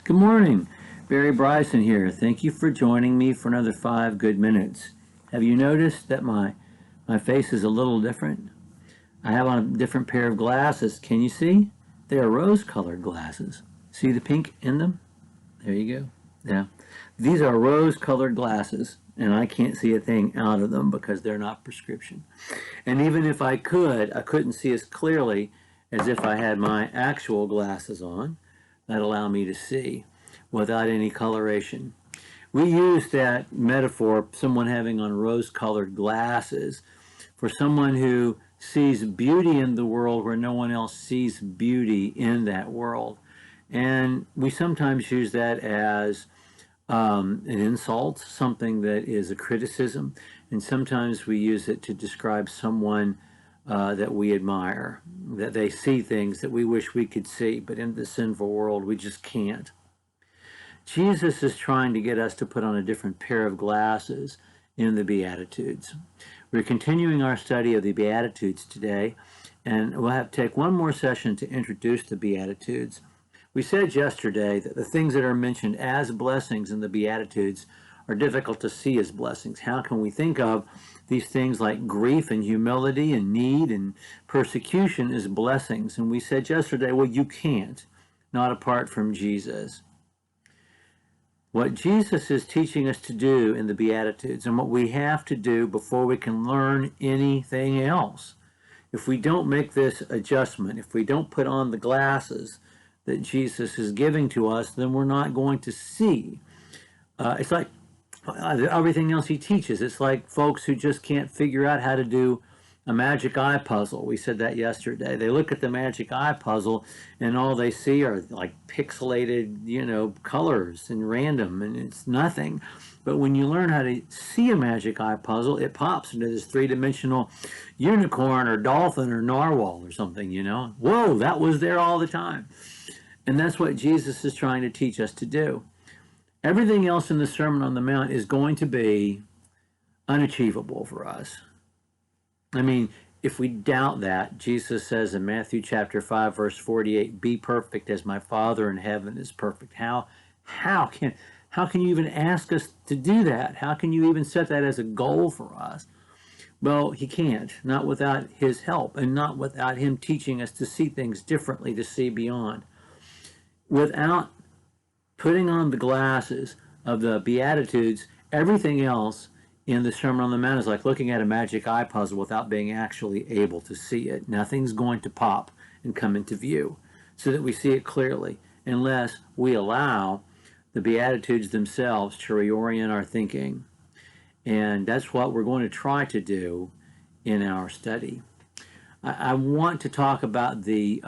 Good morning. Barry Bryson here. Thank you for joining me for another 5 good minutes. Have you noticed that my face is a little different? I have on a different pair of glasses. Can you see? They are rose-colored glasses. See the pink in them? There you go. Yeah. These are rose-colored glasses, and I can't see a thing out of them because they're not prescription. And even if I couldn't see as clearly as if I had my actual glasses on that allow me to see without any coloration. We use that metaphor, someone having on rose-colored glasses, for someone who sees beauty in the world where no one else sees beauty in that world. And we sometimes use that as an insult, something that is a criticism, and sometimes we use it to describe someone that we admire, that they see things that we wish we could see, but in the sinful world we just can't. Jesus is trying to get us to put on a different pair of glasses in the Beatitudes. We're continuing our study of the Beatitudes today, and we'll have to take one more session to introduce the Beatitudes. We said yesterday that the things that are mentioned as blessings in the Beatitudes are difficult to see as blessings. How can we think of these things like grief and humility and need and persecution as blessings? And we said yesterday, well, you can't, not apart from Jesus. What Jesus is teaching us to do in the Beatitudes and what we have to do before we can learn anything else. If we don't make this adjustment, if we don't put on the glasses that Jesus is giving to us, then we're not going to see. It's like everything else he teaches. It's like folks who just can't figure out how to do a magic eye puzzle. We said that yesterday. They look at the magic eye puzzle and all they see are like pixelated, colors and random, and it's nothing. But when you learn how to see a magic eye puzzle, it pops into this three-dimensional unicorn or dolphin or narwhal or something, Whoa, that was there all the time. And that's what Jesus is trying to teach us to do. Everything else in the Sermon on the Mount is going to be unachievable for us. I mean, if we doubt that, Jesus says in Matthew chapter 5, verse 48, be perfect as my Father in heaven is perfect. How can you even ask us to do that? How can you even set that as a goal for us? Well, he can't, not without his help and not without him teaching us to see things differently, to see beyond. Without putting on the glasses of the Beatitudes, everything else in the Sermon on the Mount is like looking at a magic eye puzzle without being actually able to see it. Nothing's going to pop and come into view so that we see it clearly unless we allow the Beatitudes themselves to reorient our thinking. And that's what we're going to try to do in our study. I want to talk about the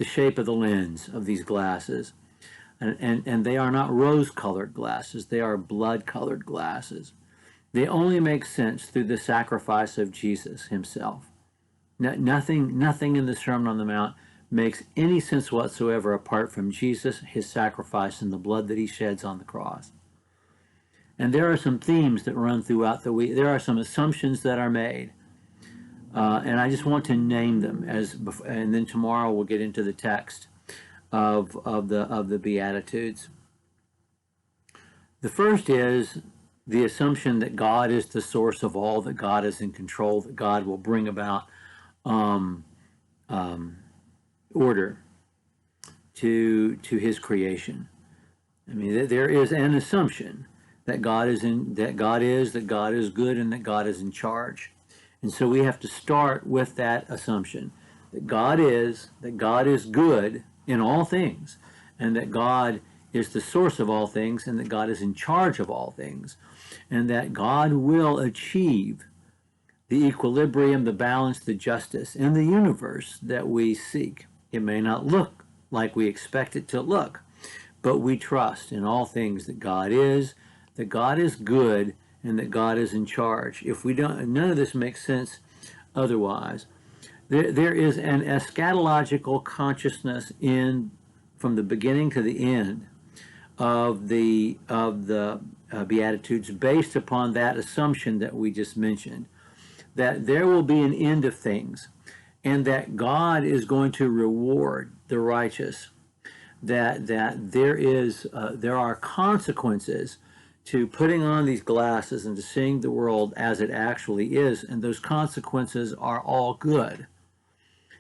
shape of the lens of these glasses. And they are not rose-colored glasses. They are blood-colored glasses. They only make sense through the sacrifice of Jesus himself. Nothing in the Sermon on the Mount makes any sense whatsoever apart from Jesus, his sacrifice, and the blood that he sheds on the cross. And there are some themes that run throughout the week. There are some assumptions that are made. And I just want to name them, and then tomorrow we'll get into the text of the Beatitudes. The first is the assumption that God is the source of all, that God is in control, that God will bring about order to his creation. I mean, there is an assumption that God is good, and that God is in charge. And so we have to start with that assumption that God is good in all things, and that God is the source of all things, and that God is in charge of all things, and that God will achieve the equilibrium, the balance, the justice in the universe that we seek. It may not look like we expect it to look, but we trust in all things that God is good, and that God is in charge. If we don't, none of this makes sense otherwise. There is an eschatological consciousness from the beginning to the end of the Beatitudes based upon that assumption that we just mentioned, that there will be an end of things, and that God is going to reward the righteous, that there are consequences to putting on these glasses and to seeing the world as it actually is, and those consequences are all good.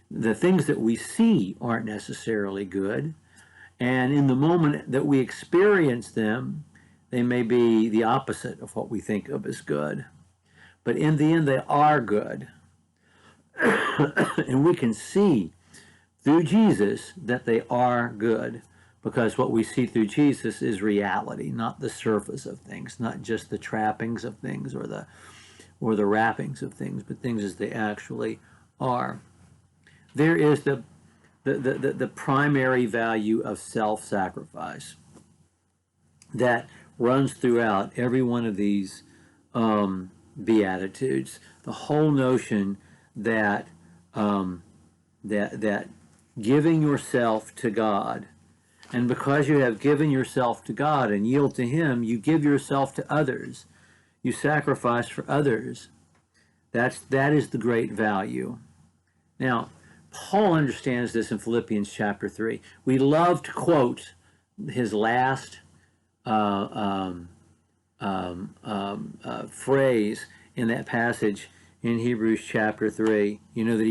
The things that we see aren't necessarily good, and in the moment that we experience them, they may be the opposite of what we think of as good. But in the end, they are good. And we can see through Jesus that they are good, because what we see through Jesus is reality, not the surface of things, not just the trappings of things or the wrappings of things, but things as they actually are. There is the primary value of self-sacrifice that runs throughout every one of these Beatitudes. The whole notion that that giving yourself to God, and because you have given yourself to God and yield to Him, you give yourself to others. You sacrifice for others. That is the great value. Now, Paul understands this in Philippians chapter 3. We love to quote his last phrase in that passage in Hebrews chapter 3. You know, that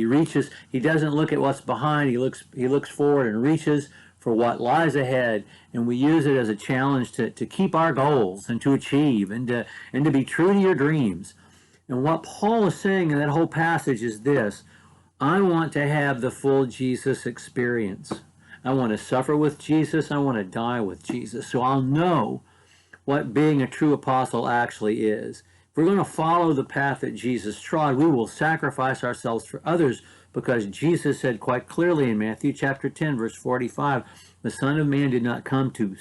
he doesn't look at what's behind, he looks forward and reaches for what lies ahead, and we use it as a challenge to keep our goals and to achieve and to be true to your dreams. And what Paul is saying in that whole passage is this: I want to have the full Jesus experience. I want to suffer with Jesus. I want to die with Jesus. So I'll know what being a true apostle actually is. If we're going to follow the path that Jesus trod, we will sacrifice ourselves for others, because Jesus said quite clearly in Matthew chapter 10, verse 45, the Son of Man did not come to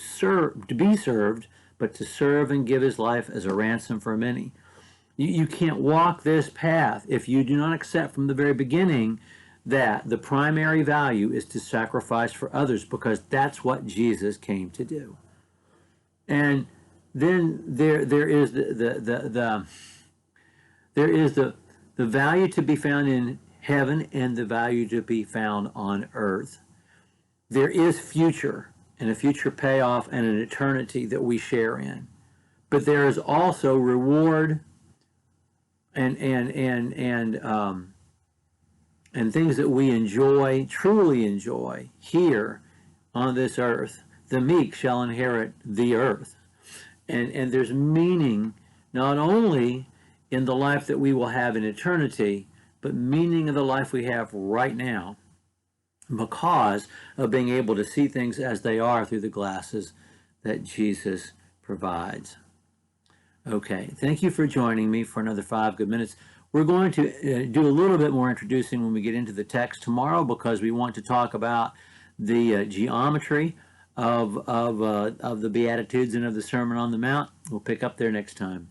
be served, but to serve and give his life as a ransom for many. You can't walk this path if you do not accept from the very beginning that the primary value is to sacrifice for others, because that's what Jesus came to do. And then there is the value to be found in heaven and the value to be found on earth. There is future and a future payoff and an eternity that we share in, but there is also reward and things that we enjoy, truly enjoy, here on this earth. The meek shall inherit the earth. And there's meaning not only in the life that we will have in eternity, but meaning in the life we have right now, because of being able to see things as they are through the glasses that Jesus provides. Okay, thank you for joining me for another 5 good minutes. We're going to do a little bit more introducing when we get into the text tomorrow, because we want to talk about the geometry of the Beatitudes and of the Sermon on the Mount. We'll pick up there next time.